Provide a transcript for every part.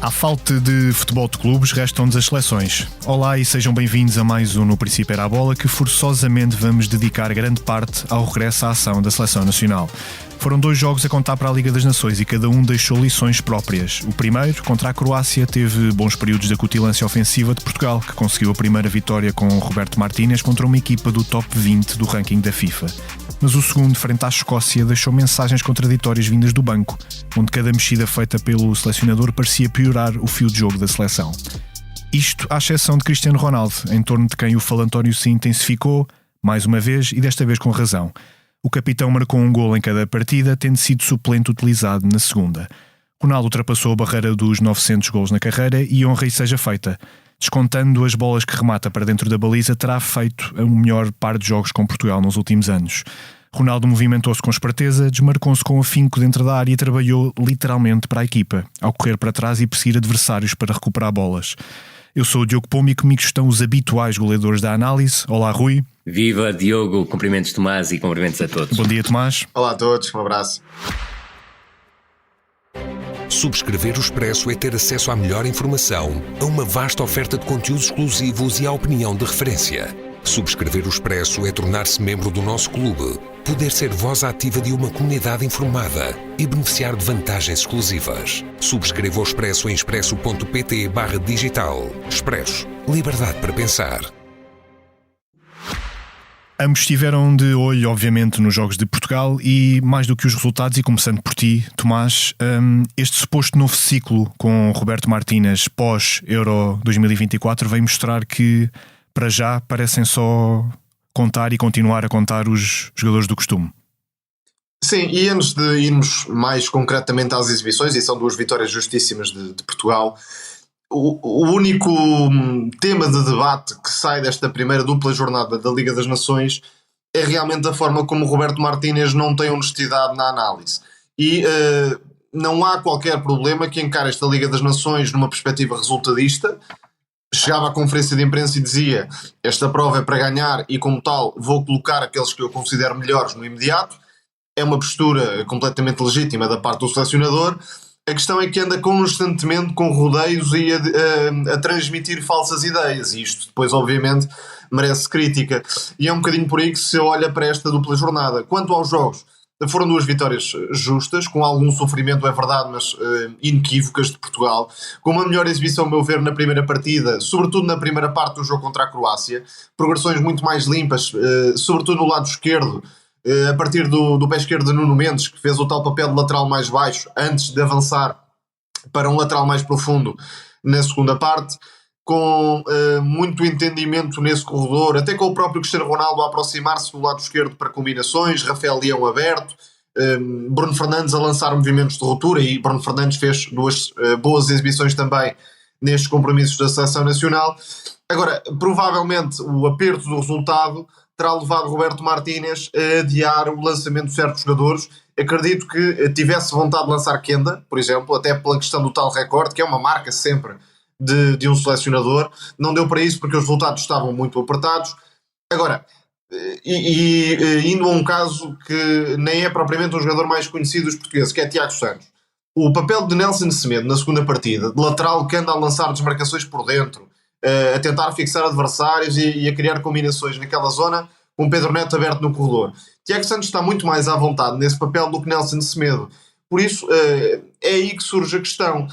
À falta de futebol de clubes, restam-nos as seleções. Olá e sejam bem-vindos a mais um No Princípio Era a Bola, que forçosamente vamos dedicar grande parte ao regresso à ação da Seleção Nacional. Foram 2 jogos a contar para a Liga das Nações e cada um deixou lições próprias. O primeiro, contra a Croácia, teve bons períodos de acutilância ofensiva de Portugal, que conseguiu a primeira vitória com Roberto Martínez contra uma equipa do top 20 do ranking da FIFA. Mas o segundo, frente à Escócia, deixou mensagens contraditórias vindas do banco, onde cada mexida feita pelo selecionador parecia piorar o fio de jogo da seleção. Isto à exceção de Cristiano Ronaldo, em torno de quem o falantório se intensificou, mais uma vez e desta vez com razão. O capitão marcou um golo em cada partida, tendo sido suplente utilizado na segunda. Ronaldo ultrapassou a barreira dos 900 golos na carreira e honra e seja feita. Descontando as bolas que remata para dentro da baliza, terá feito o melhor par de jogos com Portugal nos últimos anos. Ronaldo movimentou-se com esperteza, desmarcou-se com afinco dentro da área e trabalhou literalmente para a equipa, ao correr para trás e perseguir adversários para recuperar bolas. Eu sou o Diogo Pombo e comigo estão os habituais goleadores da análise. Olá, Rui. Viva, Diogo, cumprimentos Tomás e cumprimentos a todos. Bom dia, Tomás. Olá a todos, um abraço. Subscrever o Expresso é ter acesso à melhor informação, a uma vasta oferta de conteúdos exclusivos e à opinião de referência. Subscrever o Expresso é tornar-se membro do nosso clube, poder ser voz ativa de uma comunidade informada e beneficiar de vantagens exclusivas. Subscreva o Expresso em expresso.pt/digital. Expresso. Liberdade para pensar. Ambos estiveram de olho, obviamente, nos jogos de Portugal e, mais do que os resultados, e começando por ti, Tomás, este suposto novo ciclo com Roberto Martínez pós-Euro 2024 vem mostrar que, para já, parecem só contar e continuar a contar os jogadores do costume. Sim, e antes de irmos mais concretamente às exibições, e são 2 vitórias justíssimas de Portugal, o único tema de debate que sai desta primeira dupla jornada da Liga das Nações é realmente a forma como o Roberto Martínez não tem honestidade na análise. E não há qualquer problema que encare esta Liga das Nações numa perspectiva resultadista. Chegava à conferência de imprensa e dizia: esta prova é para ganhar e, como tal, vou colocar aqueles que eu considero melhores no imediato. É uma postura completamente legítima da parte do selecionador. A questão é que anda constantemente com rodeios e a transmitir falsas ideias, e isto depois obviamente merece crítica, e é um bocadinho por aí que se olha para esta dupla jornada. Quanto aos jogos, foram 2 vitórias justas, com algum sofrimento, é verdade, mas inequívocas de Portugal, com uma melhor exibição, a meu ver, na primeira partida, sobretudo na primeira parte do jogo contra a Croácia, progressões muito mais limpas, sobretudo no lado esquerdo, a partir do pé esquerdo de Nuno Mendes, que fez o tal papel de lateral mais baixo antes de avançar para um lateral mais profundo na segunda parte, com muito entendimento nesse corredor, até com o próprio Cristiano Ronaldo a aproximar-se do lado esquerdo para combinações, Rafael Leão aberto, Bruno Fernandes a lançar movimentos de ruptura, e Bruno Fernandes fez 2 boas exibições também nestes compromissos da Seleção Nacional. Agora, provavelmente o aperto do resultado terá levado Roberto Martínez a adiar o lançamento de certos jogadores. Acredito que tivesse vontade de lançar Kenda, por exemplo, até pela questão do tal recorde, que é uma marca sempre de um selecionador. Não deu para isso porque os resultados estavam muito apertados. Agora, indo a um caso que nem é propriamente um jogador mais conhecido dos portugueses, que é Tiago Santos. O papel de Nelson Semedo na segunda partida, de lateral que anda a lançar desmarcações por dentro, a tentar fixar adversários e a criar combinações naquela zona, com Pedro Neto aberto no corredor. Tiago Santos está muito mais à vontade nesse papel do que Nelson Semedo. Por isso, é aí que surge a questão.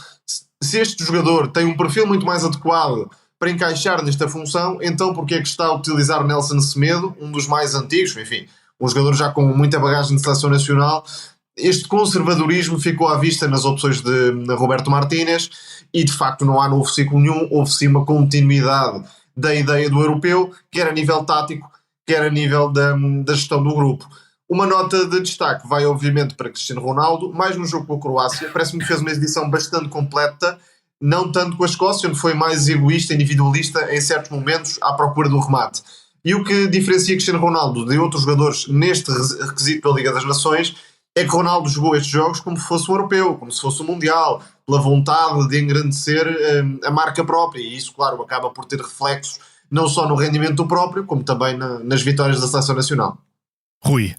Se este jogador tem um perfil muito mais adequado para encaixar nesta função, então porquê é que está a utilizar Nelson Semedo, um dos mais antigos, enfim, um jogador já com muita bagagem de seleção nacional? Este conservadorismo ficou à vista nas opções de Roberto Martínez e, de facto, não há novo ciclo nenhum. Houve sim uma continuidade da ideia do europeu, quer a nível tático, quer a nível da gestão do grupo. Uma nota de destaque vai, obviamente, para Cristiano Ronaldo, mais no jogo com a Croácia. Parece-me que fez uma exibição bastante completa, não tanto com a Escócia, onde foi mais egoísta, individualista, em certos momentos, à procura do remate. E o que diferencia Cristiano Ronaldo de outros jogadores neste requisito da Liga das Nações é que Ronaldo jogou estes jogos como se fosse um europeu, como se fosse um mundial, pela vontade de engrandecer a marca própria, e isso, claro, acaba por ter reflexos não só no rendimento do próprio, como também nas vitórias da Seleção Nacional. Rui,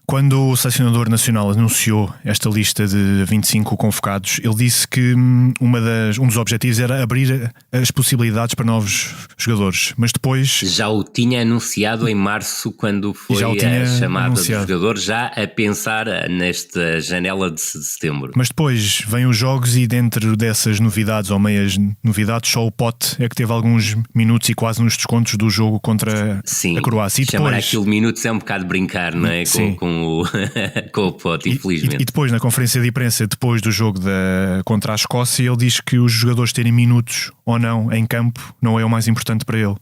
quando o selecionador nacional anunciou esta lista de 25 convocados, ele disse que um dos objetivos era abrir as possibilidades para novos jogadores, mas depois... Já o tinha anunciado em março, quando foi a chamada do jogador, já a pensar nesta janela de setembro. Mas depois vêm os jogos e dentro dessas novidades ou meias novidades, só o Pote é que teve alguns minutos e quase nos descontos do jogo contra a Croácia. E chamar depois... aquilo minutos é um bocado brincar, não é? Com o Pote, infelizmente. E depois, na conferência de imprensa, depois do jogo contra a Escócia, ele diz que os jogadores terem minutos ou não em campo não é o mais importante para ele.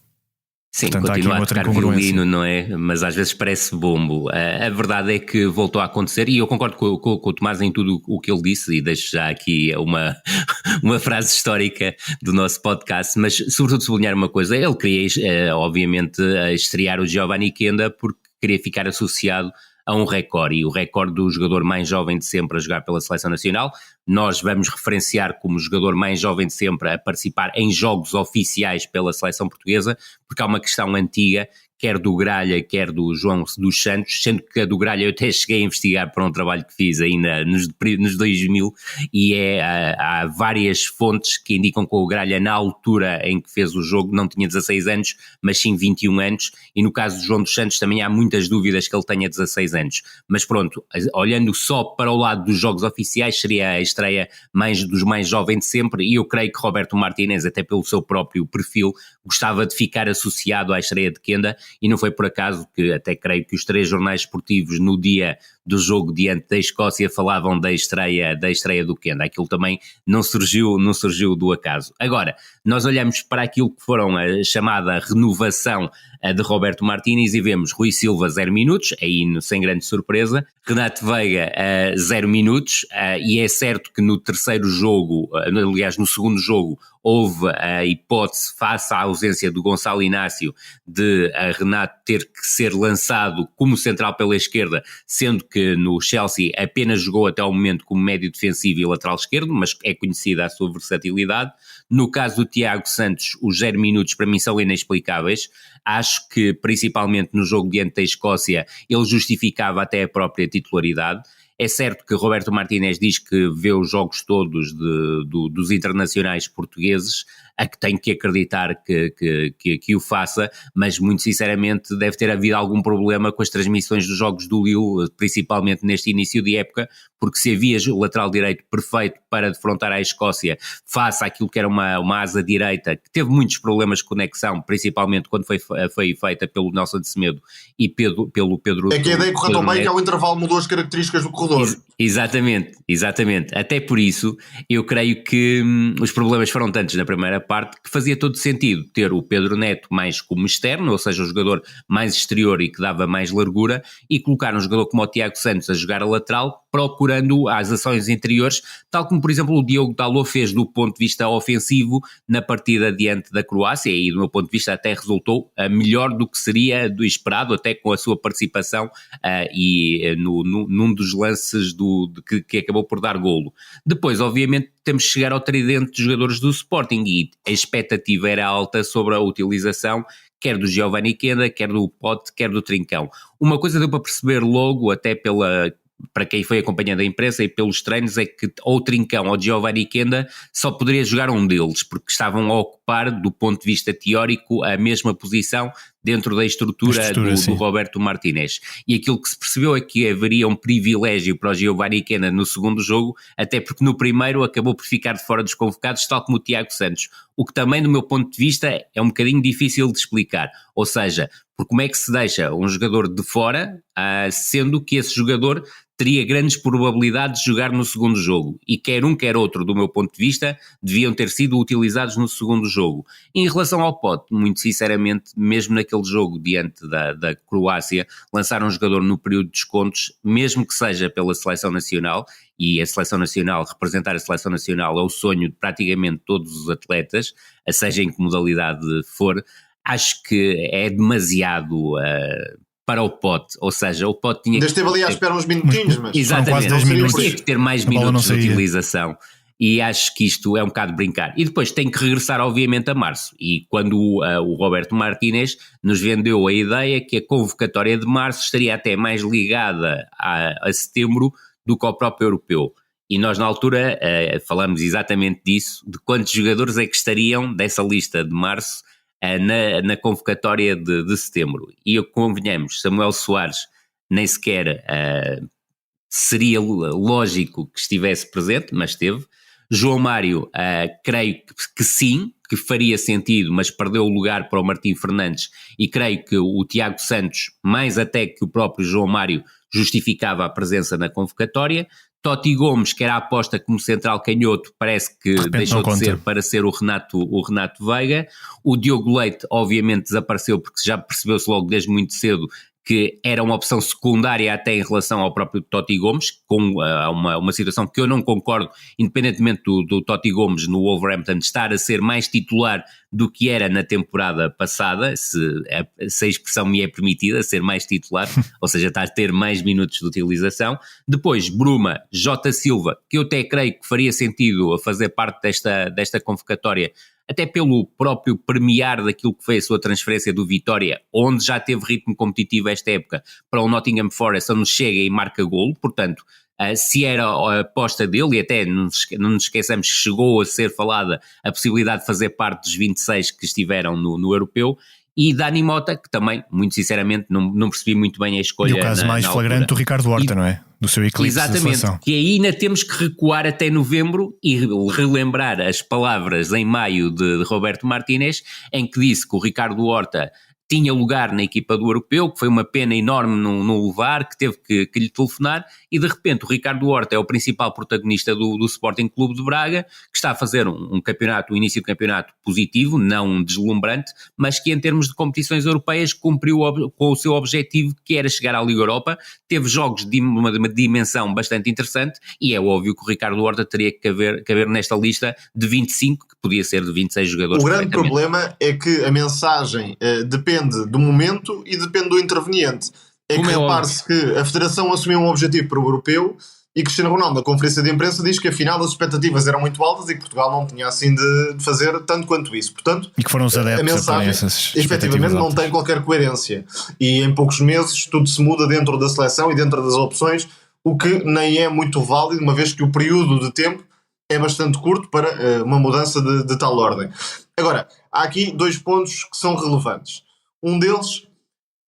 Sim, portanto, continua a tocar violino, não é? Mas às vezes parece bombo. A verdade é que voltou a acontecer, e eu concordo com o Tomás em tudo o que ele disse, e deixo já aqui uma frase histórica do nosso podcast, mas sobretudo sublinhar uma coisa: ele queria, obviamente, estrear o Giovanni Kenda porque queria ficar associado a um recorde, e o recorde do jogador mais jovem de sempre a jogar pela Seleção Nacional. Nós vamos referenciar como jogador mais jovem de sempre a participar em jogos oficiais pela Seleção Portuguesa, porque há uma questão antiga, quer do Gralha, quer do João dos Santos, sendo que a do Gralha eu até cheguei a investigar para um trabalho que fiz ainda nos 2000, e há várias fontes que indicam que o Gralha, na altura em que fez o jogo, não tinha 16 anos, mas sim 21 anos, e no caso do João dos Santos também há muitas dúvidas que ele tenha 16 anos. Mas pronto, olhando só para o lado dos jogos oficiais, seria a estreia dos mais jovens de sempre, e eu creio que Roberto Martínez, até pelo seu próprio perfil, gostava de ficar associado à estreia de Kenda, e não foi por acaso que até creio que os 3 jornais esportivos no dia do jogo diante da Escócia falavam da estreia do Kenda. Aquilo também não surgiu do acaso. Agora, nós olhamos para aquilo que foram a chamada renovação de Roberto Martínez e vemos Rui Silva 0 minutos, aí sem grande surpresa, Renato Veiga 0 minutos, e é certo que no terceiro jogo, aliás no segundo jogo, houve a hipótese, face à ausência do Gonçalo Inácio, de Renato ter que ser lançado como central pela esquerda, sendo que no Chelsea apenas jogou até ao momento como médio defensivo e lateral esquerdo, mas é conhecida a sua versatilidade. No caso do Tiago Santos, os 0 minutos para mim são inexplicáveis. Acho que, principalmente no jogo diante da Escócia, ele justificava até a própria titularidade. É certo que Roberto Martínez diz que vê os jogos todos dos internacionais portugueses, a que tenho que acreditar que o faça, mas muito sinceramente deve ter havido algum problema com as transmissões dos jogos do Lille, principalmente neste início de época, porque se havia o lateral direito perfeito para defrontar a Escócia face àquilo que era uma asa direita, que teve muitos problemas de conexão, principalmente quando foi feita pelo Nelson de Semedo e pelo Pedro... É que a ideia correu tão bem que ao intervalo mudou as características do corredor. Exatamente. Até por isso, eu creio que os problemas foram tantos na primeira parte que fazia todo sentido ter o Pedro Neto mais como externo, ou seja, o jogador mais exterior e que dava mais largura, e colocar um jogador como o Tiago Santos a jogar a lateral, procurando as ações interiores, tal como, por exemplo, o Diogo Dalot fez do ponto de vista ofensivo na partida diante da Croácia, e do meu ponto de vista até resultou melhor do que seria do esperado, até com a sua participação num dos lances que acabou por dar golo. Depois, obviamente, temos que chegar ao tridente de jogadores do Sporting, e a expectativa era alta sobre a utilização, quer do Giovanni Kenda, quer do Pote, quer do Trincão. Uma coisa deu para perceber logo, até para quem foi acompanhando a imprensa e pelos treinos, é que ou o Trincão ou o Giovanni Kenda só poderia jogar um deles, porque estavam a ocupar, do ponto de vista teórico, a mesma posição dentro da estrutura do Roberto Martínez. E aquilo que se percebeu é que haveria um privilégio para o Giovanni Kenda no segundo jogo, até porque no primeiro acabou por ficar de fora dos convocados, tal como o Tiago Santos. O que também, do meu ponto de vista, é um bocadinho difícil de explicar. Ou seja, por como é que se deixa um jogador de fora, sendo que esse jogador teria grandes probabilidades de jogar no segundo jogo, e quer um quer outro, do meu ponto de vista, deviam ter sido utilizados no segundo jogo. Em relação ao Pote, muito sinceramente, mesmo naquele jogo diante da Croácia, lançar um jogador no período de descontos, mesmo que seja pela Seleção Nacional, e a Seleção Nacional, representar a Seleção Nacional é o sonho de praticamente todos os atletas, seja em que modalidade for, acho que é demasiado... para o Pote, ou seja, o Pote tinha... Ainda esteve ali à espera uns minutinhos, mas... Exatamente, quase 10 minutos. Tinha que ter mais minutos de utilização. e acho que isto é um bocado brincar. E depois tem que regressar obviamente a março, e quando o Roberto Martínez nos vendeu a ideia que a convocatória de março estaria até mais ligada a setembro do que ao próprio europeu. E nós na altura falamos exatamente disso, de quantos jogadores é que estariam dessa lista de março na convocatória de setembro. E convenhamos, Samuel Soares nem sequer seria lógico que estivesse presente, mas esteve. João Mário, creio que sim, que faria sentido, mas perdeu o lugar para o Martim Fernandes, e creio que o Tiago Santos, mais até que o próprio João Mário, justificava a presença na convocatória. Totti Gomes, que era a aposta como central canhoto, parece que deixou de ser para ser o Renato Veiga. O Diogo Leite obviamente desapareceu, porque já percebeu-se logo desde muito cedo que era uma opção secundária até em relação ao próprio Totti Gomes, com uma situação que eu não concordo, independentemente do Totti Gomes no Wolverhampton estar a ser mais titular do que era na temporada passada, se a expressão me é permitida, ser mais titular, ou seja, está a ter mais minutos de utilização. Depois, Bruma, Jota Silva, que eu até creio que faria sentido a fazer parte desta convocatória, até pelo próprio premiar daquilo que foi a sua transferência do Vitória, onde já teve ritmo competitivo esta época, para o Nottingham Forest, onde chega e marca golo. Portanto, se era a aposta dele, e até não nos esqueçamos que chegou a ser falada a possibilidade de fazer parte dos 26 que estiveram no europeu, e Dani Mota, que também, muito sinceramente, não percebi muito bem a escolha. E o caso mais flagrante do Ricardo Horta, não é? Do seu eclipse da seleção. Exatamente, que aí ainda temos que recuar até novembro e relembrar as palavras em maio de Roberto Martínez, em que disse que o Ricardo Horta tinha lugar na equipa do europeu, que foi uma pena enorme não levar, que teve que lhe telefonar, e de repente o Ricardo Horta é o principal protagonista do Sporting Clube de Braga, que está a fazer um início de campeonato positivo, não deslumbrante, mas que em termos de competições europeias cumpriu com o seu objetivo, que era chegar à Liga Europa. Teve jogos de uma dimensão bastante interessante, e é óbvio que o Ricardo Horta teria que caber nesta lista de 25, que podia ser de 26 jogadores. O grande problema é que a mensagem depende do momento e depende do interveniente. Que repare-se que a Federação assumiu um objetivo para o europeu, e Cristiano Ronaldo, na conferência de imprensa, diz que afinal as expectativas eram muito altas e que Portugal não tinha assim de fazer tanto quanto isso. Portanto, e que foram os adeptos a mensagem efetivamente não tem qualquer coerência, e em poucos meses tudo se muda dentro da seleção e dentro das opções, o que nem é muito válido, uma vez que o período de tempo é bastante curto para uma mudança de tal ordem. Agora, há aqui dois pontos que são relevantes. Um deles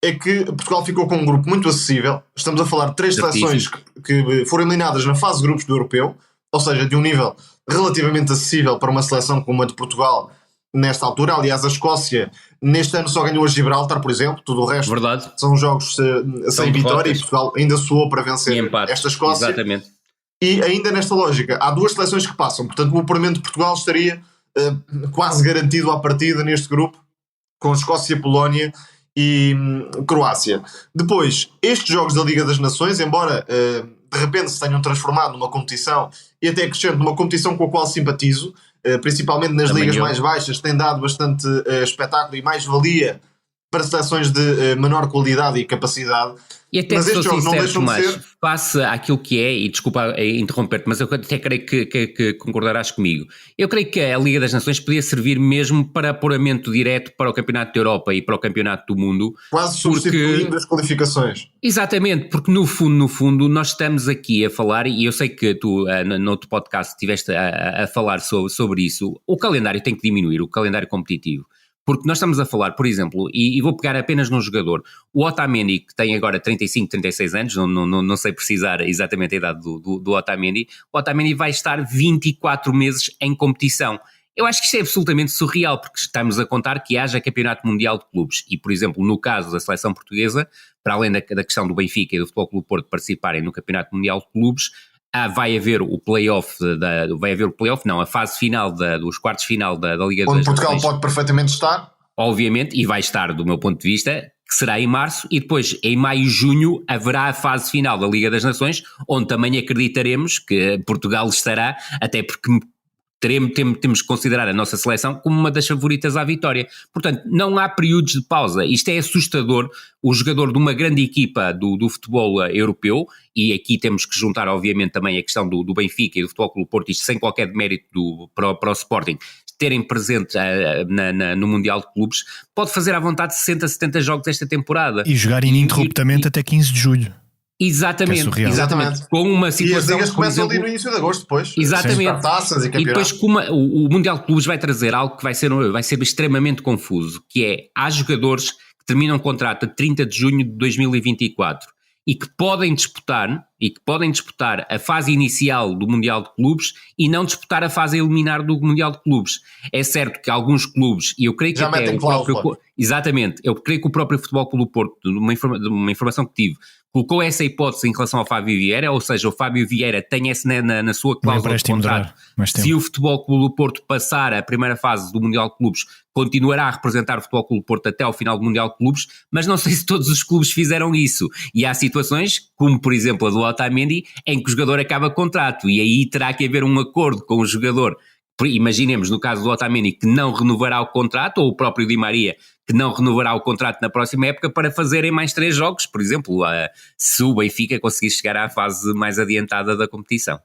é que Portugal ficou com um grupo muito acessível. Estamos a falar de 3 seleções que foram eliminadas na fase de grupos do europeu, ou seja, de um nível relativamente acessível para uma seleção como a de Portugal nesta altura. Aliás, a Escócia neste ano só ganhou a Gibraltar, por exemplo. Tudo o resto são jogos sem vitória, e Portugal ainda suou para vencer esta Escócia. Exatamente. E ainda nesta lógica, há 2 seleções que passam. Portanto, o apuramento de Portugal estaria quase garantido à partida neste grupo, com Escócia, Polónia e Croácia. Depois, estes jogos da Liga das Nações, embora de repente se tenham transformado numa competição, e até acrescento, numa competição com a qual simpatizo, principalmente nas ligas mais baixas, tem dado bastante espetáculo e mais-valia para seleções de menor qualidade e capacidade. E até, mas estes jogos não deixam de ser... Face àquilo que é, e desculpa interromper-te, mas eu até creio que concordarás comigo. Eu creio que a Liga das Nações podia servir mesmo para apuramento direto para o Campeonato da Europa e para o Campeonato do Mundo. Quase substituindo as qualificações. Exatamente, porque no fundo nós estamos aqui a falar, e eu sei que tu no outro podcast estiveste a falar sobre isso, o calendário tem que diminuir, o calendário competitivo. Porque nós estamos a falar, por exemplo, e vou pegar apenas num jogador, o Otamendi, que tem agora 35, 36 anos, não sei precisar exatamente a idade do Otamendi, o Otamendi vai estar 24 meses em competição. Eu acho que isto é absolutamente surreal, porque estamos a contar que haja Campeonato Mundial de Clubes, e, por exemplo, no caso da seleção portuguesa, para além da questão do Benfica e do Futebol Clube Porto participarem no Campeonato Mundial de Clubes, vai haver o playoff, a fase final dos quartos final da Liga das Nações. Onde Portugal pode perfeitamente estar. Obviamente, e vai estar do meu ponto de vista, que será em março, e depois em maio e junho haverá a fase final da Liga das Nações, onde também acreditaremos que Portugal estará, até porque temos que considerar a nossa seleção como uma das favoritas à vitória. Portanto, não há períodos de pausa. Isto é assustador. O jogador de uma grande equipa do futebol europeu, e aqui temos que juntar obviamente também a questão do Benfica e do Futebol Clube Porto, isto sem qualquer demérito para o Sporting, terem presente no Mundial de Clubes, pode fazer à vontade 60, 70 jogos esta temporada. E jogar ininterruptamente até 15 de julho. Exatamente. Com uma situação. E as ligas começam ali no início de agosto, depois. Exatamente. Taças e depois o Mundial de Clubes vai trazer algo que vai ser extremamente confuso, que é, há jogadores que terminam contrato a 30 de junho de 2024 e que podem disputar a fase inicial do Mundial de Clubes e não disputar a fase eliminar do Mundial de Clubes. É certo que alguns clubes, e eu creio que já até o próprio... Exatamente, eu creio que o próprio Futebol Clube do Porto, de uma informação que tive, colocou essa hipótese em relação ao Fábio Vieira, ou seja, o Fábio Vieira tem essa na sua cláusula de contrato. Se o Futebol Clube do Porto passar a primeira fase do Mundial de Clubes, continuará a representar o Futebol Clube do Porto até ao final do Mundial de Clubes, mas não sei se todos os clubes fizeram isso. E há situações, como por exemplo a do Otamendi, em que o jogador acaba contrato, e aí terá que haver um acordo com o jogador. Imaginemos no caso do Otamendi que não renovará o contrato, ou o próprio Di Maria que não renovará o contrato na próxima época, para fazerem mais 3 jogos, por exemplo, se o Benfica conseguir chegar à fase mais adiantada da competição.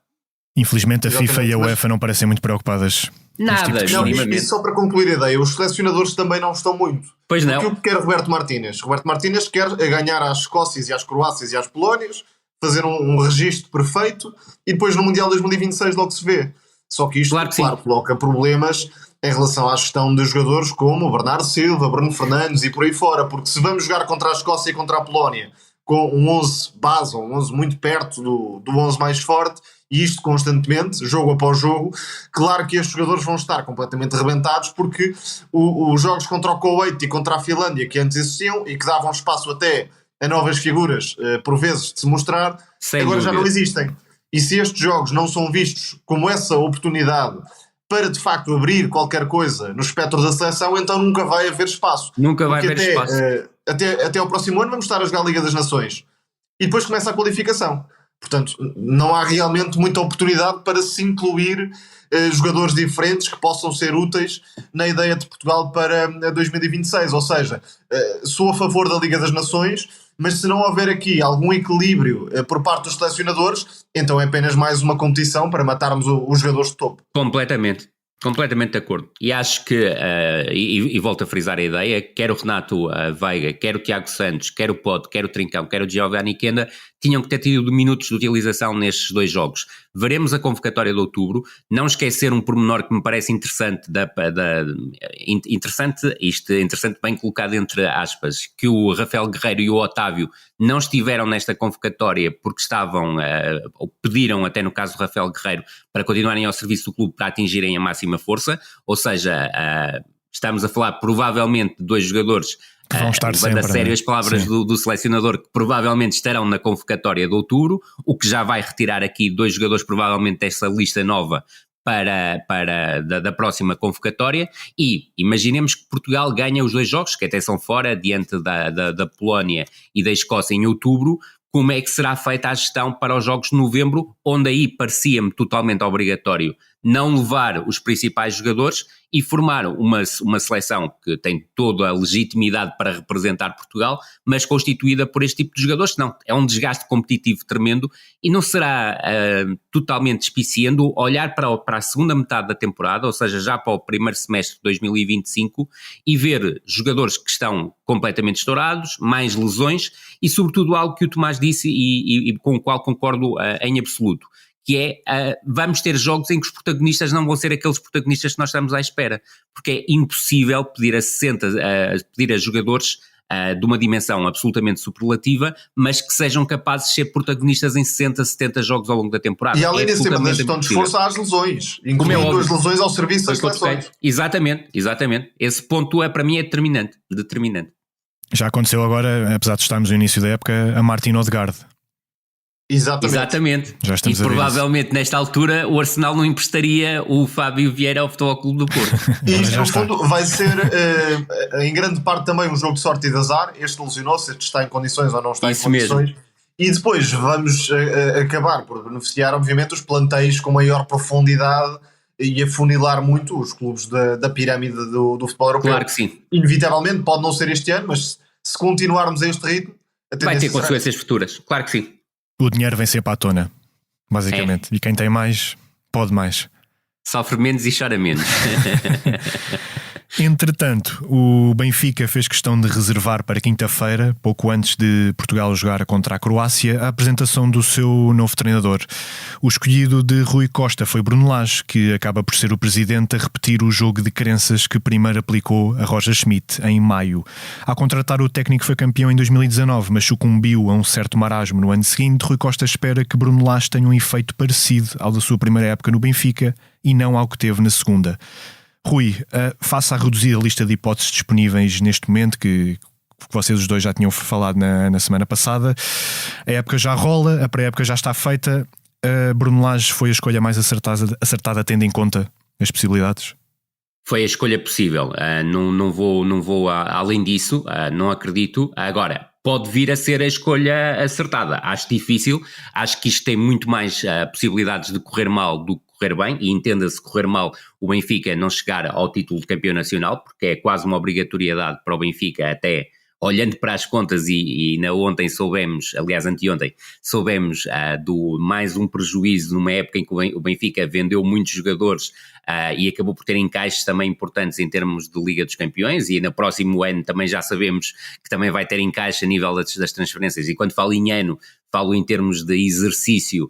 Infelizmente a FIFA e a UEFA não parecem muito preocupadas. Nada, e só para concluir a ideia, os selecionadores também não estão muito. Pois não. Porque o que quer Roberto Martínez? Roberto Martínez quer ganhar às Escócias e às Croácias e às Polónias, fazer um registro perfeito e depois no Mundial 2026 logo se vê. Só que isto, claro, coloca problemas em relação à gestão de jogadores como o Bernardo Silva, Bruno Fernandes e por aí fora, porque se vamos jogar contra a Escócia e contra a Polónia com um 11 base, um 11 muito perto do 11 mais forte, e isto constantemente, jogo após jogo, claro que estes jogadores vão estar completamente rebentados, porque os jogos contra o Kuwait e contra a Finlândia, que antes existiam e que davam espaço até a novas figuras, por vezes, de se mostrar, agora já não existem. E se estes jogos não são vistos como essa oportunidade para de facto abrir qualquer coisa no espectro da seleção, então nunca vai haver espaço. Nunca vai haver espaço. Até ao próximo ano vamos estar a jogar a Liga das Nações. E depois começa a qualificação. Portanto, não há realmente muita oportunidade para se incluir jogadores diferentes que possam ser úteis na ideia de Portugal para 2026. Ou seja, sou a favor da Liga das Nações, mas se não houver aqui algum equilíbrio por parte dos selecionadores, então é apenas mais uma competição para matarmos os jogadores de topo. Completamente de acordo. E acho que, e volto a frisar a ideia, quer o Renato Veiga, quer o Tiago Santos, quer o Pote, quer o Trincão, quer o Giovanni Kenda, tinham que ter tido minutos de utilização nestes 2 jogos. Veremos a convocatória de outubro. Não esquecer um pormenor que me parece interessante, interessante bem colocado entre aspas, que o Rafael Guerreiro e o Otávio não estiveram nesta convocatória porque ou pediram, até no caso do Rafael Guerreiro, para continuarem ao serviço do clube para atingirem a máxima força, ou seja, estamos a falar provavelmente de 2 jogadores que vão estar sempre, a sério as palavras do selecionador, que provavelmente estarão na convocatória de outubro, o que já vai retirar aqui 2 jogadores provavelmente dessa lista nova da próxima convocatória. E imaginemos que Portugal ganha os 2 jogos, que até são fora, diante da Polónia e da Escócia em outubro. Como é que será feita a gestão para os jogos de novembro, onde aí parecia-me totalmente obrigatório não levar os principais jogadores e formar uma seleção que tem toda a legitimidade para representar Portugal, mas constituída por este tipo de jogadores, senão é um desgaste competitivo tremendo e não será totalmente despiciando olhar para a segunda metade da temporada, ou seja, já para o primeiro semestre de 2025, e ver jogadores que estão completamente estourados, mais lesões e sobretudo algo que o Tomás disse e com o qual concordo em absoluto, que é, vamos ter jogos em que os protagonistas não vão ser aqueles protagonistas que nós estamos à espera, porque é impossível pedir a jogadores de uma dimensão absolutamente superlativa, mas que sejam capazes de ser protagonistas em 60, 70 jogos ao longo da temporada. E além disso, da gestão de esforço, há as lesões, incluindo as lesões ao serviço das seleções. Exatamente. Esse ponto para mim é determinante. Já aconteceu agora, apesar de estarmos no início da época, a Martin Odegaard. Exatamente. E provavelmente nesta altura o Arsenal não emprestaria o Fábio Vieira ao Futebol Clube do Porto. E isto no fundo vai ser em grande parte também um jogo de sorte e de azar. Este lesionou-se, este está em condições ou não está em condições mesmo. E depois vamos acabar por beneficiar obviamente os plantéis com maior profundidade e afunilar muito os clubes da pirâmide do futebol europeu. Claro que sim. Inevitavelmente, pode não ser este ano, mas se continuarmos a este ritmo, vai ter consequências futuras, claro que sim. O dinheiro vem sempre à tona, basicamente, e quem tem mais, pode mais. Sofre menos e chora menos. Entretanto, o Benfica fez questão de reservar para quinta-feira, pouco antes de Portugal jogar contra a Croácia, a apresentação do seu novo treinador. O escolhido de Rui Costa foi Bruno Lage, que acaba por ser o presidente a repetir o jogo de crenças que primeiro aplicou a Roger Schmidt em maio. Ao contratar o técnico foi campeão em 2019, mas sucumbiu a um certo marasmo no ano seguinte. Rui Costa espera que Bruno Lage tenha um efeito parecido ao da sua primeira época no Benfica e não ao que teve na segunda. Rui, face à reduzida lista de hipóteses disponíveis neste momento, que vocês os dois já tinham falado na semana passada, a época já rola, a pré-época já está feita, Bruno Lage foi a escolha mais acertada tendo em conta as possibilidades? Foi a escolha possível, não vou além disso, não acredito. Agora, pode vir a ser a escolha acertada, acho difícil, acho que isto tem muito mais possibilidades de correr mal do que correr bem, e entenda-se correr mal o Benfica não chegar ao título de campeão nacional, porque é quase uma obrigatoriedade para o Benfica, até olhando para as contas, e ontem soubemos, aliás anteontem, soubemos do mais um prejuízo numa época em que o Benfica vendeu muitos jogadores e acabou por ter encaixes também importantes em termos de Liga dos Campeões, e no próximo ano também já sabemos que também vai ter encaixe a nível das transferências, e quando falo em ano, falo em termos de exercício,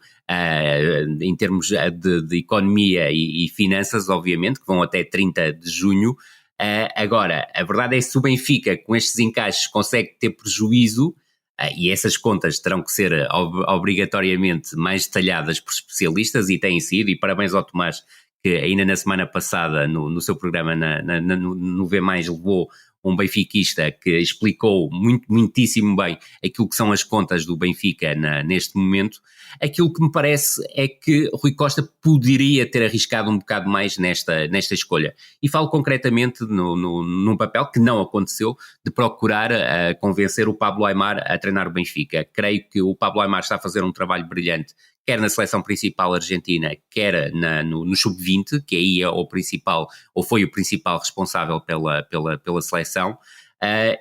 em termos de economia e finanças, obviamente, que vão até 30 de junho. Agora, a verdade é que se o Benfica com estes encaixes consegue ter prejuízo, e essas contas terão que ser obrigatoriamente mais detalhadas por especialistas, e têm sido, e parabéns ao Tomás, que ainda na semana passada no seu programa no V+, levou um benfiquista que explicou muitíssimo bem aquilo que são as contas do Benfica neste momento. Aquilo que me parece é que Rui Costa poderia ter arriscado um bocado mais nesta escolha. E falo concretamente num papel que não aconteceu, de procurar convencer o Pablo Aimar a treinar o Benfica. Creio que o Pablo Aimar está a fazer um trabalho brilhante, quer na seleção principal argentina, quer no sub-20, que aí é o principal, ou foi o principal responsável pela seleção,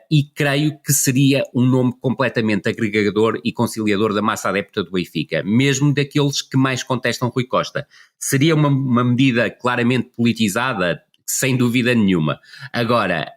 e creio que seria um nome completamente agregador e conciliador da massa adepta do Benfica, mesmo daqueles que mais contestam Rui Costa. Seria uma medida claramente politizada, sem dúvida nenhuma. Agora,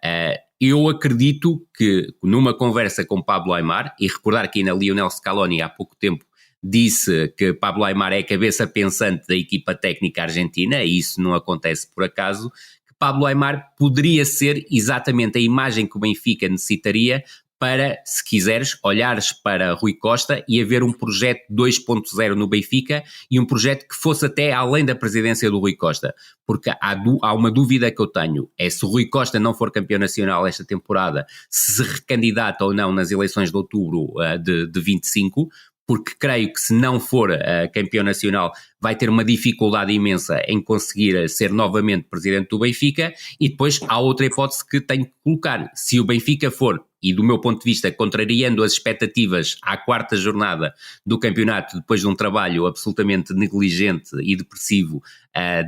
eu acredito que numa conversa com Pablo Aimar, e recordar que ainda Lionel Scaloni há pouco tempo disse que Pablo Aimar é a cabeça pensante da equipa técnica argentina, e isso não acontece por acaso, que Pablo Aimar poderia ser exatamente a imagem que o Benfica necessitaria para, se quiseres, olhares para Rui Costa e haver um projeto 2.0 no Benfica, e um projeto que fosse até além da presidência do Rui Costa, porque há uma dúvida que eu tenho, é se o Rui Costa não for campeão nacional esta temporada, se recandidata ou não nas eleições de outubro de 25, porque creio que se não for campeão nacional vai ter uma dificuldade imensa em conseguir ser novamente presidente do Benfica. E depois há outra hipótese que tenho que colocar: se o Benfica for, e do meu ponto de vista contrariando as expectativas à quarta jornada do campeonato, depois de um trabalho absolutamente negligente e depressivo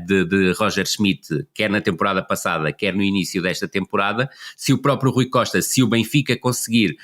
de Roger Schmidt, quer na temporada passada, quer no início desta temporada, se o próprio Rui Costa, se o Benfica conseguir,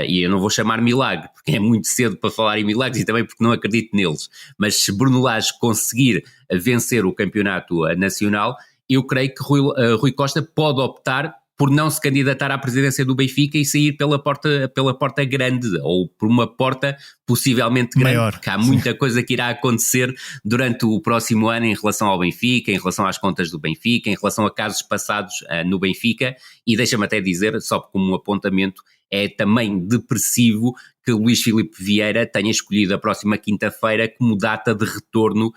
e eu não vou chamar milagre, porque é muito cedo para falar em milagres, e também porque não acredito neles, mas se Bruno Lage conseguir vencer o campeonato nacional, eu creio que Rui Costa pode optar por não se candidatar à presidência do Benfica e sair pela porta grande, ou por uma porta possivelmente grande, maior, porque há muita coisa que irá acontecer durante o próximo ano em relação ao Benfica, em relação às contas do Benfica, em relação a casos passados no Benfica, e deixa-me até dizer, só como um apontamento, é também depressivo que Luís Filipe Vieira tenha escolhido a próxima quinta-feira como data de retorno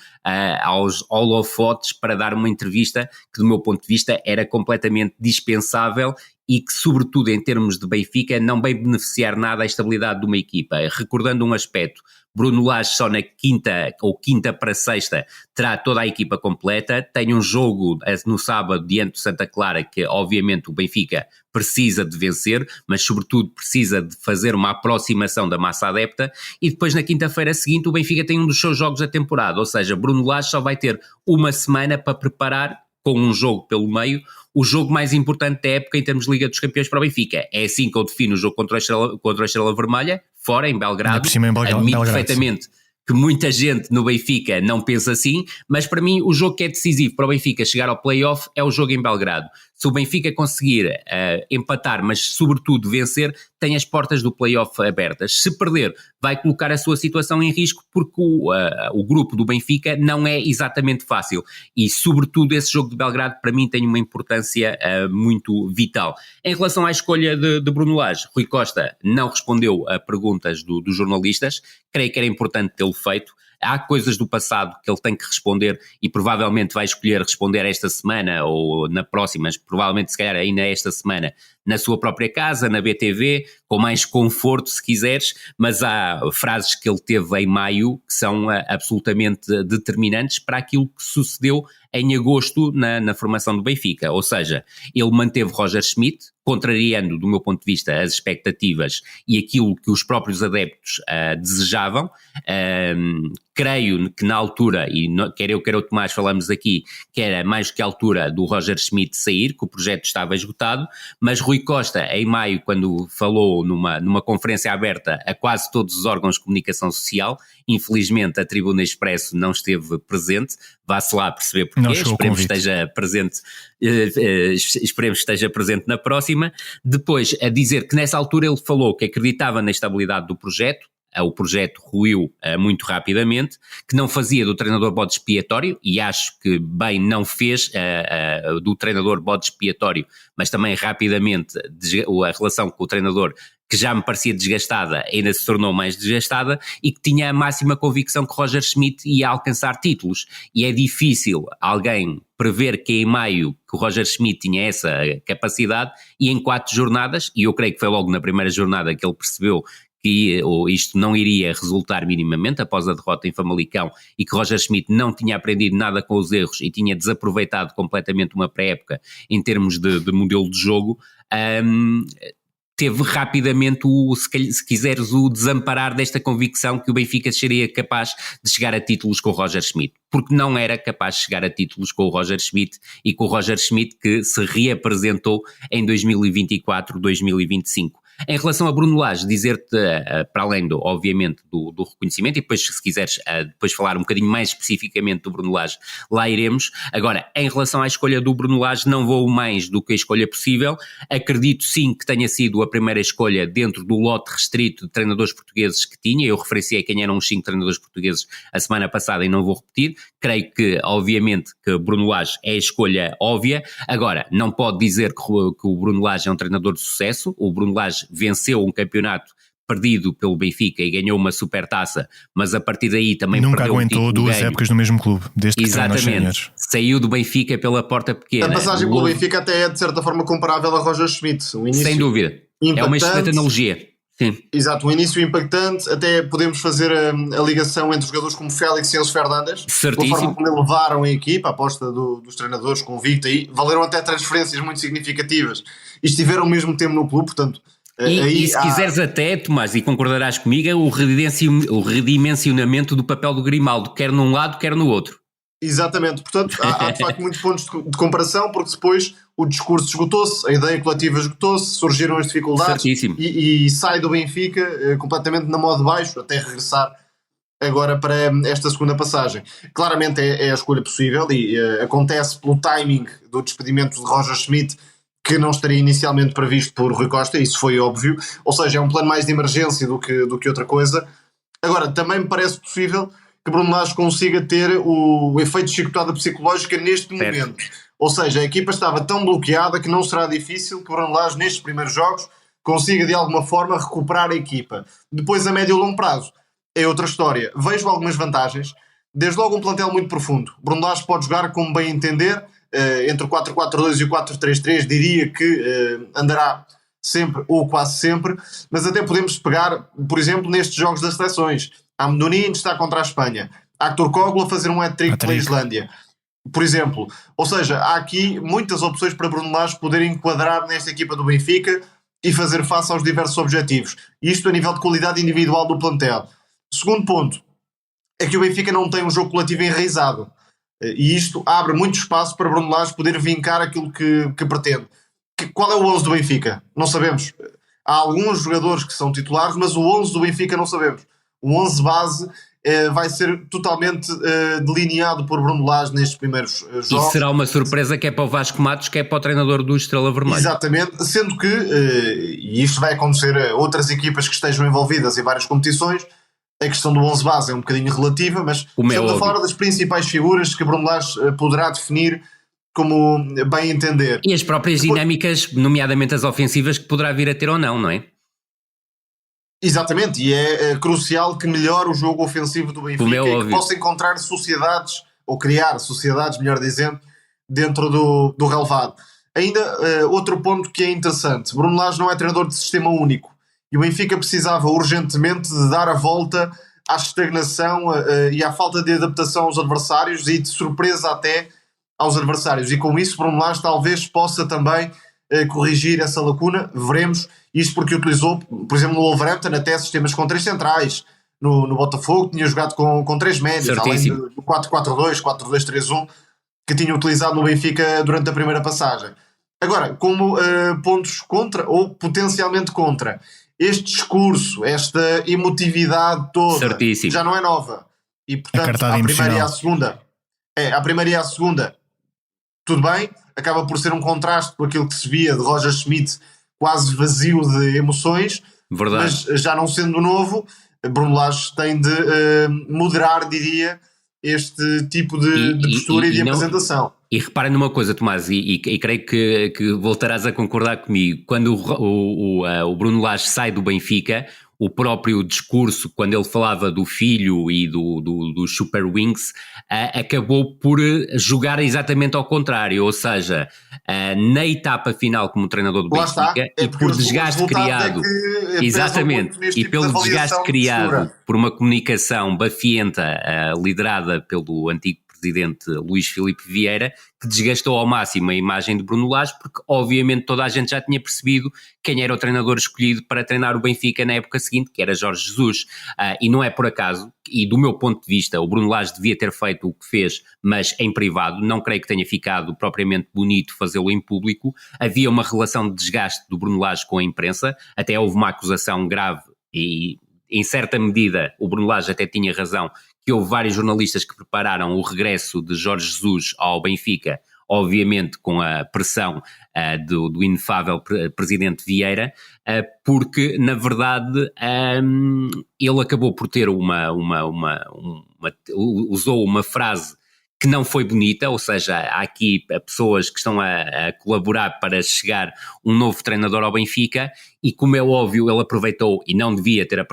aos holofotes para dar uma entrevista que, do meu ponto de vista, era completamente dispensável e que, sobretudo em termos de Benfica, não vai beneficiar nada a estabilidade de uma equipa. Recordando um aspecto, Bruno Lage só na quinta para sexta terá toda a equipa completa, tem um jogo no sábado diante do Santa Clara que obviamente o Benfica precisa de vencer, mas sobretudo precisa de fazer uma aproximação da massa adepta, e depois na quinta-feira seguinte o Benfica tem um dos seus jogos da temporada, ou seja, Bruno Lage só vai ter uma semana para preparar, com um jogo pelo meio, o jogo mais importante da época em termos de Liga dos Campeões para o Benfica. É assim que eu defino o jogo contra a Estrela Vermelha, fora, em Belgrado. Admito perfeitamente que muita gente no Benfica não pensa assim, mas para mim o jogo que é decisivo para o Benfica chegar ao play-off é o jogo em Belgrado. Se o Benfica conseguir empatar, mas sobretudo vencer, tem as portas do play-off abertas. Se perder, vai colocar a sua situação em risco, porque o grupo do Benfica não é exatamente fácil. E sobretudo esse jogo de Belgrado para mim tem uma importância muito vital. Em relação à escolha de Bruno Lage, Rui Costa não respondeu a perguntas dos jornalistas, creio que era importante tê-lo feito. Há coisas do passado que ele tem que responder e provavelmente vai escolher responder esta semana ou na próxima, mas provavelmente se calhar ainda esta semana, na sua própria casa, na BTV, com mais conforto se quiseres, mas há frases que ele teve em maio que são absolutamente determinantes para aquilo que sucedeu em agosto na formação do Benfica, ou seja, ele manteve Roger Schmidt, contrariando do meu ponto de vista as expectativas e aquilo que os próprios adeptos desejavam. Creio que na altura, e quer eu quer o Tomás falamos aqui, que era mais que a altura do Roger Schmidt sair, que o projeto estava esgotado, mas Rui Costa em maio, quando falou numa conferência aberta a quase todos os órgãos de comunicação social, infelizmente a Tribuna Expresso não esteve presente, vá-se lá perceber porquê, esperemos que esteja presente na próxima. Depois a dizer que nessa altura ele falou que acreditava na estabilidade do projeto, o projeto ruiu muito rapidamente, que não fazia do treinador bode expiatório, e acho que bem não fez do treinador bode expiatório, mas também rapidamente a relação com o treinador, que já me parecia desgastada, ainda se tornou mais desgastada, e que tinha a máxima convicção que Roger Schmidt ia alcançar títulos. E é difícil alguém prever que em maio que o Roger Schmidt tinha essa capacidade, e em 4 jornadas, e eu creio que foi logo na primeira jornada que ele percebeu que isto não iria resultar minimamente após a derrota em Famalicão, e que Roger Schmidt não tinha aprendido nada com os erros e tinha desaproveitado completamente uma pré-época em termos de modelo de jogo, teve rapidamente, se quiseres, o desamparar desta convicção que o Benfica seria capaz de chegar a títulos com o Roger Schmidt, porque não era capaz de chegar a títulos com o Roger Schmidt, e com o Roger Schmidt que se reapresentou em 2024-2025. Em relação a Bruno Lage, dizer-te, para além, obviamente, do reconhecimento, e depois, se quiseres, depois falar um bocadinho mais especificamente do Bruno Lage, lá iremos. Agora, em relação à escolha do Bruno Lage, não vou mais do que a escolha possível. Acredito sim que tenha sido a primeira escolha dentro do lote restrito de treinadores portugueses que tinha. Eu referenciei quem eram os 5 treinadores portugueses a semana passada e não vou repetir. Creio que, obviamente, que Bruno Lage é a escolha óbvia. Agora, não pode dizer que o Bruno Lage é um treinador de sucesso. O Bruno Lage venceu um campeonato perdido pelo Benfica e ganhou uma supertaça, mas a partir daí também nunca perdeu aguentou 2 épocas no mesmo clube, desde que treinou os séniores. Saiu do Benfica pela porta pequena. A passagem pelo Benfica até é de certa forma comparável a Roger Schmidt. Sem dúvida, é uma excelente analogia. Sim. Exato, um início impactante, até podemos fazer a ligação entre jogadores como Félix e Enzo Fernandes, certíssimo, a forma como levaram a equipa, a aposta dos treinadores convicta, e valeram até transferências muito significativas e estiveram ao mesmo tempo no clube, portanto... E se quiseres até, Tomás, e concordarás comigo, o redimensionamento do papel do Grimaldo, quer num lado, quer no outro. Exatamente, portanto há de facto muitos pontos de comparação, porque depois o discurso esgotou-se, a ideia coletiva esgotou-se, surgiram as dificuldades e sai do Benfica completamente na moda de baixo, até regressar agora para esta segunda passagem. Claramente é a escolha possível e acontece pelo timing do despedimento de Roger Schmidt, que não estaria inicialmente previsto por Rui Costa, isso foi óbvio, ou seja, é um plano mais de emergência do que outra coisa. Agora, também me parece possível que Bruno Lage consiga ter o efeito de chicotada psicológica neste momento. Ou seja, a equipa estava tão bloqueada que não será difícil que Bruno Lage, nestes primeiros jogos, consiga de alguma forma recuperar a equipa. Depois, a médio e longo prazo, é outra história. Vejo algumas vantagens. Desde logo um plantel muito profundo. Bruno Lage pode jogar como bem entender, entre o 4-4-2 e o 4-3-3, diria que andará sempre ou quase sempre, mas até podemos pegar, por exemplo, nestes jogos das seleções. Amdonin está contra a Espanha, Hector Koglu a fazer um hat-trick pela Islândia, por exemplo. Ou seja, há aqui muitas opções para Bruno Lage poder enquadrar nesta equipa do Benfica e fazer face aos diversos objetivos. Isto a nível de qualidade individual do plantel. Segundo ponto, é que o Benfica não tem um jogo coletivo enraizado. E isto abre muito espaço para Bruno Lage poder vincar aquilo que pretende. Qual é o 11 do Benfica? Não sabemos. Há alguns jogadores que são titulares, mas o 11 do Benfica não sabemos. O 11 base vai ser totalmente delineado por Bruno Lage nestes primeiros jogos. E será uma surpresa que é para o Vasco Matos, que é para o treinador do Estrela Vermelha. Exatamente, sendo que, e isto vai acontecer a outras equipas que estejam envolvidas em várias competições, a questão do 11 base é um bocadinho relativa, mas estamos a falar das principais figuras que Bruno Lage poderá definir como bem entender. E as próprias dinâmicas, nomeadamente as ofensivas, que poderá vir a ter ou não é? Exatamente, e é crucial que melhore o jogo ofensivo do Benfica e que possa encontrar sociedades, ou criar sociedades, melhor dizendo, dentro do relevado. Ainda outro ponto que é interessante, Bruno Lage não é treinador de sistema único, e o Benfica precisava urgentemente de dar a volta à estagnação e à falta de adaptação aos adversários e de surpresa até aos adversários, e com isso Bruno Lage talvez possa também corrigir essa lacuna, veremos. Isto porque utilizou, por exemplo, no Wolverhampton até sistemas com 3 centrais, no Botafogo tinha jogado com 3 médios, além do 4-4-2, 4-2-3-1 que tinha utilizado no Benfica durante a primeira passagem. Agora, como pontos contra, ou potencialmente contra, este discurso, esta emotividade toda, certíssimo, já não é nova, e portanto a primeira e a segunda tudo bem, acaba por ser um contraste com aquilo que se via de Roger Schmidt, quase vazio de emoções. Verdade. Mas já não sendo novo, Bruno Lage tem de moderar, diria, este tipo de postura e de apresentação. E reparem numa coisa, Tomás, e creio que voltarás a concordar comigo, quando o Bruno Lage sai do Benfica, o próprio discurso, quando ele falava do filho e do Super Wings, acabou por jogar exatamente ao contrário, ou seja, na etapa final como treinador do Benfica, e por desgaste criado, exatamente, e pelo desgaste criado por uma comunicação bafienta liderada pelo antigo presidente Luís Filipe Vieira, que desgastou ao máximo a imagem de Bruno Lage, porque obviamente toda a gente já tinha percebido quem era o treinador escolhido para treinar o Benfica na época seguinte, que era Jorge Jesus, e não é por acaso, e do meu ponto de vista o Bruno Lage devia ter feito o que fez, mas em privado, não creio que tenha ficado propriamente bonito fazê-lo em público. Havia uma relação de desgaste do Bruno Lage com a imprensa, até houve uma acusação grave e em certa medida o Bruno Lage até tinha razão, que houve vários jornalistas que prepararam o regresso de Jorge Jesus ao Benfica, obviamente com a pressão do inefável presidente Vieira, porque na verdade ele acabou por ter usou uma frase que não foi bonita, ou seja, há aqui pessoas que estão a colaborar para chegar um novo treinador ao Benfica, e como é óbvio ele aproveitou, e não devia ter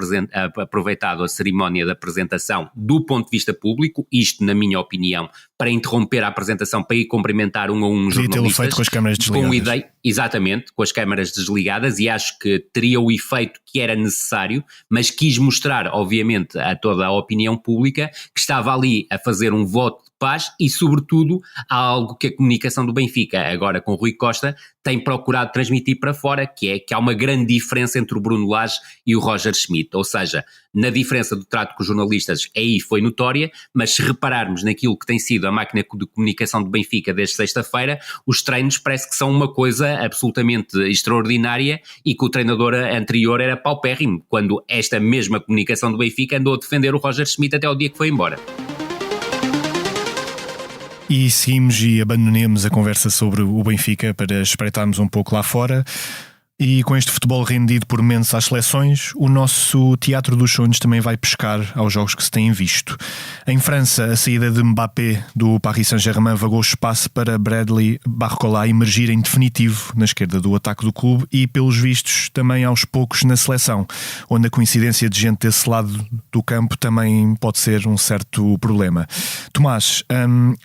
aproveitado a cerimónia de apresentação do ponto de vista público, isto na minha opinião, para interromper a apresentação, para ir cumprimentar um a um jornalistas. Tê-lo feito com as câmaras desligadas. Exatamente, com as câmaras desligadas, e acho que teria o efeito que era necessário, mas quis mostrar, obviamente, a toda a opinião pública que estava ali a fazer um voto de paz e, sobretudo, há algo que a comunicação do Benfica, agora com Rui Costa, tem procurado transmitir para fora, que é que há uma grande diferença entre o Bruno Lage e o Roger Schmidt, ou seja, na diferença do trato com os jornalistas aí foi notória, mas se repararmos naquilo que tem sido a máquina de comunicação do Benfica desde sexta-feira, os treinos parece que são uma coisa absolutamente extraordinária e que o treinador anterior era paupérrimo, quando esta mesma comunicação do Benfica andou a defender o Roger Schmidt até o dia que foi embora. E seguimos e abandonemos a conversa sobre o Benfica para espreitarmos um pouco lá fora. E com este futebol rendido por menos às seleções, o nosso teatro dos sonhos também vai pescar aos jogos que se têm visto. Em França, a saída de Mbappé do Paris Saint-Germain vagou espaço para Bradley Barcola emergir em definitivo na esquerda do ataque do clube e, pelos vistos, também aos poucos na seleção, onde a coincidência de gente desse lado do campo também pode ser um certo problema. Tomás,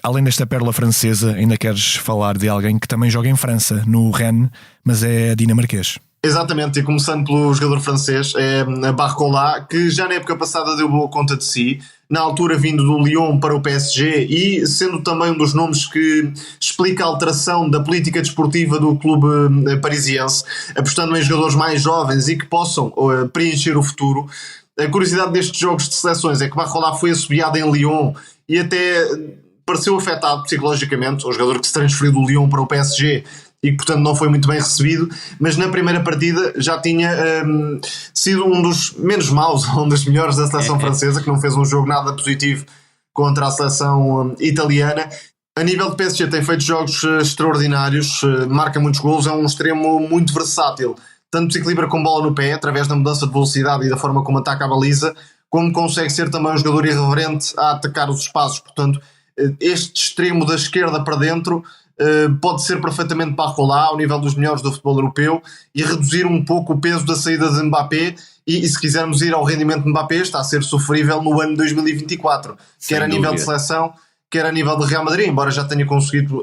além desta pérola francesa, ainda queres falar de alguém que também joga em França, no Rennes, mas é dinamarquês. Exatamente, e começando pelo jogador francês, é Barcola, que já na época passada deu boa conta de si, na altura vindo do Lyon para o PSG e sendo também um dos nomes que explica a alteração da política desportiva do clube parisiense, apostando em jogadores mais jovens e que possam preencher o futuro. A curiosidade destes jogos de seleções é que Barcola foi assobiado em Lyon e até pareceu afetado psicologicamente, o jogador que se transferiu do Lyon para o PSG e que portanto não foi muito bem recebido, mas na primeira partida já tinha sido um dos menos maus, um dos melhores da seleção francesa, que não fez um jogo nada positivo contra a seleção italiana. A nível de PSG tem feito jogos extraordinários, marca muitos golos, é um extremo muito versátil, tanto se equilibra com bola no pé, através da mudança de velocidade e da forma como ataca a baliza, como consegue ser também um jogador irreverente a atacar os espaços. Portanto, este extremo da esquerda para dentro pode ser perfeitamente Barcola ao nível dos melhores do futebol europeu e reduzir um pouco o peso da saída de Mbappé e se quisermos ir ao rendimento de Mbappé está a ser sofrível no ano 2024, quer a nível de seleção, quer a nível de Real Madrid, embora já tenha conseguido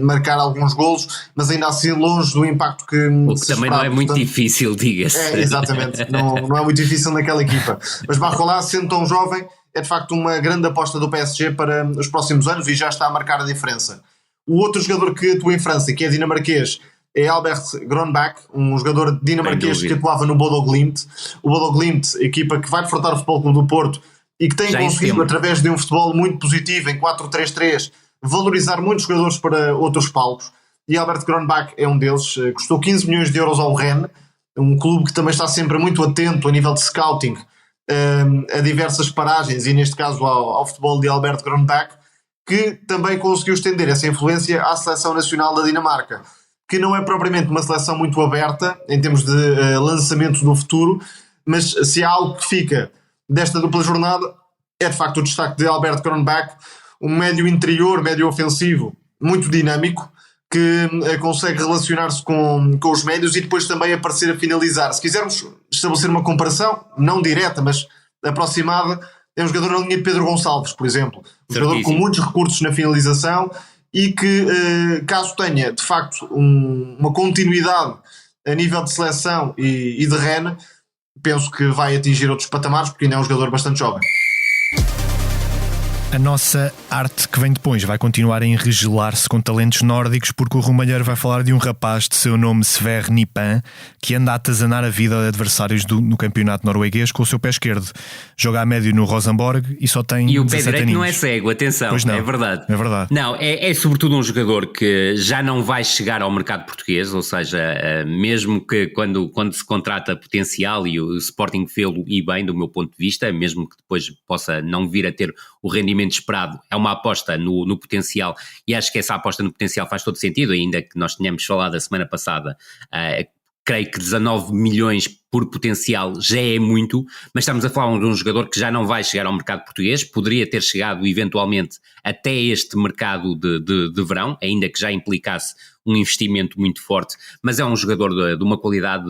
marcar alguns golos, mas ainda assim longe do impacto que o que também não é muito difícil, diga-se. Exatamente, não é muito difícil naquela equipa, mas Barcola, sendo tão jovem, é de facto uma grande aposta do PSG para os próximos anos e já está a marcar a diferença. O outro jogador que atua em França, que é dinamarquês, é Albert Grønbæk, um jogador dinamarquês que atuava no Bodo Glimt. O Bodo Glimt, equipa que vai defrontar o Futebol Clube do Porto e que tem conseguido, através de um futebol muito positivo, em 4-3-3, valorizar muitos jogadores para outros palcos. E Albert Grønbæk é um deles. Custou 15 milhões de euros ao Rennes, um clube que também está sempre muito atento a nível de scouting a diversas paragens e neste caso ao futebol de Albert Grønbæk, que também conseguiu estender essa influência à seleção nacional da Dinamarca, que não é propriamente uma seleção muito aberta em termos de lançamento no futuro, mas se há algo que fica desta dupla jornada é de facto o destaque de Albert Grønbæk, um médio interior, médio ofensivo muito dinâmico, que consegue relacionar-se com os médios e depois também aparecer a finalizar. Se quisermos estabelecer uma comparação, não direta, mas aproximada, é um jogador na linha de Pedro Gonçalves, por exemplo. Um jogador com muitos recursos na finalização e que, caso tenha, de facto, uma continuidade a nível de seleção e de Rennes, penso que vai atingir outros patamares, porque ainda é um jogador bastante jovem. A nossa arte que vem depois vai continuar a enregelar-se com talentos nórdicos, porque o Rumalheiro vai falar de um rapaz de seu nome Sverre Nipan, que anda a atazanar a vida de adversários no campeonato norueguês com o seu pé esquerdo. Joga a médio no Rosenborg e só tem 17 aninhos. E o pé direito não é cego, atenção, pois não, é verdade. É verdade. Não, é sobretudo um jogador que já não vai chegar ao mercado português, ou seja, mesmo que quando se contrata potencial, e o Sporting fê-lo e bem do meu ponto de vista, mesmo que depois possa não vir a ter o rendimento esperado, é uma aposta no potencial, e acho que essa aposta no potencial faz todo sentido, ainda que nós tenhamos falado a semana passada, creio que 19 milhões por potencial já é muito, mas estamos a falar de um jogador que já não vai chegar ao mercado português, poderia ter chegado eventualmente até este mercado de verão, ainda que já implicasse um investimento muito forte, mas é um jogador de uma qualidade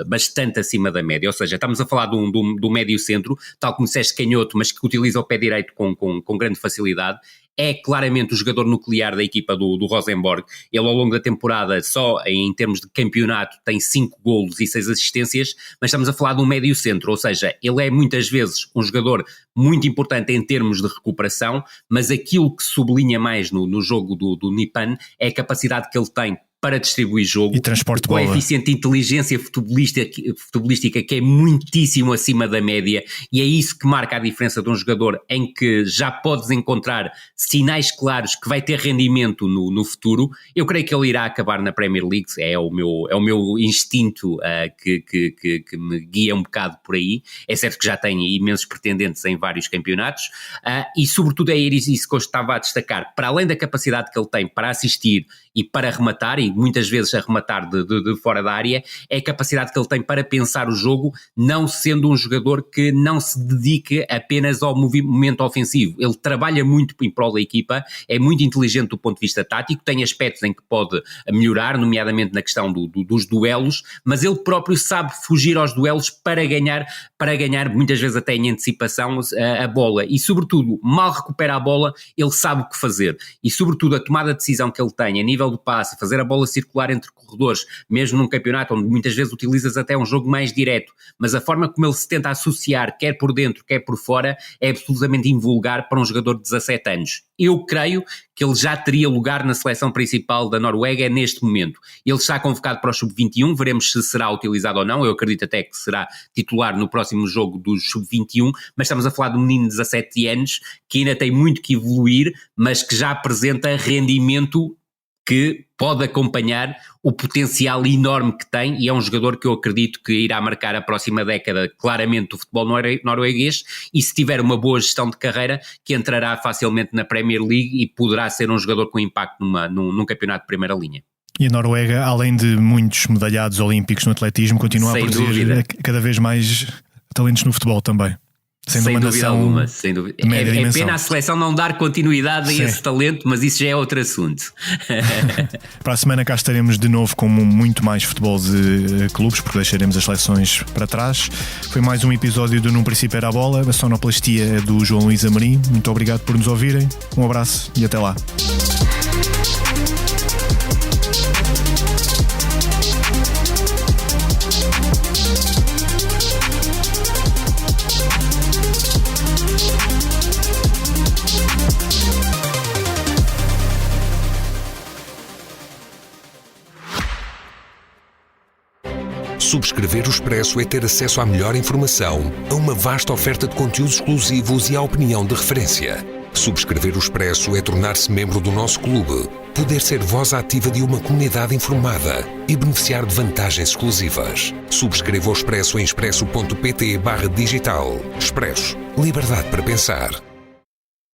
bastante acima da média, ou seja, estamos a falar do médio centro, tal como disseste, canhoto, mas que utiliza o pé direito com grande facilidade. É claramente o jogador nuclear da equipa do Rosenborg. Ele ao longo da temporada, só em termos de campeonato, tem 5 golos e 6 assistências, mas estamos a falar de um médio centro, ou seja, ele é muitas vezes um jogador muito importante em termos de recuperação, mas aquilo que sublinha mais no jogo do Nipan é a capacidade que ele tem para distribuir jogo, e transporte de bola, o coeficiente de inteligência futebolística que é muitíssimo acima da média, e é isso que marca a diferença de um jogador em que já podes encontrar sinais claros que vai ter rendimento no futuro. Eu creio que ele irá acabar na Premier League, é o meu instinto que me guia um bocado por aí. É certo que já tem imensos pretendentes em vários campeonatos, e sobretudo é isso que eu estava a destacar, para além da capacidade que ele tem para assistir e para rematar, e muitas vezes a rematar de fora da área, é a capacidade que ele tem para pensar o jogo, não sendo um jogador que não se dedique apenas ao movimento ofensivo. Ele trabalha muito em prol da equipa, é muito inteligente do ponto de vista tático, tem aspectos em que pode melhorar, nomeadamente na questão dos duelos, mas ele próprio sabe fugir aos duelos para ganhar muitas vezes até em antecipação a bola, e sobretudo, mal recupera a bola, ele sabe o que fazer, e sobretudo a tomada de decisão que ele tem a nível do passe, fazer a bola circular entre corredores, mesmo num campeonato onde muitas vezes utilizas até um jogo mais direto, mas a forma como ele se tenta associar, quer por dentro, quer por fora, é absolutamente invulgar para um jogador de 17 anos. Eu creio que ele já teria lugar na seleção principal da Noruega neste momento. Ele está convocado para o Sub-21, veremos se será utilizado ou não, eu acredito até que será titular no próximo jogo do Sub-21, mas estamos a falar de um menino de 17 anos que ainda tem muito que evoluir, mas que já apresenta rendimento que pode acompanhar o potencial enorme que tem, e é um jogador que eu acredito que irá marcar a próxima década claramente do futebol norueguês, e se tiver uma boa gestão de carreira, que entrará facilmente na Premier League e poderá ser um jogador com impacto num campeonato de primeira linha. E a Noruega, além de muitos medalhados olímpicos no atletismo, continua a produzir cada vez mais talentos no futebol também. Sem dúvida alguma, sem dúvida. É pena a seleção não dar continuidade a esse talento, mas isso já é outro assunto. Para a semana cá estaremos de novo com muito mais futebol de clubes, porque deixaremos as seleções para trás. Foi mais um episódio do Num Princípio Era a Bola. A sonoplastia é do João Luís Amorim. Muito obrigado por nos ouvirem. Um abraço e até lá. Subscrever o Expresso é ter acesso à melhor informação, a uma vasta oferta de conteúdos exclusivos e à opinião de referência. Subscrever o Expresso é tornar-se membro do nosso clube, poder ser voz ativa de uma comunidade informada e beneficiar de vantagens exclusivas. Subscreva o Expresso em expresso.pt/digital. Expresso. Liberdade para pensar.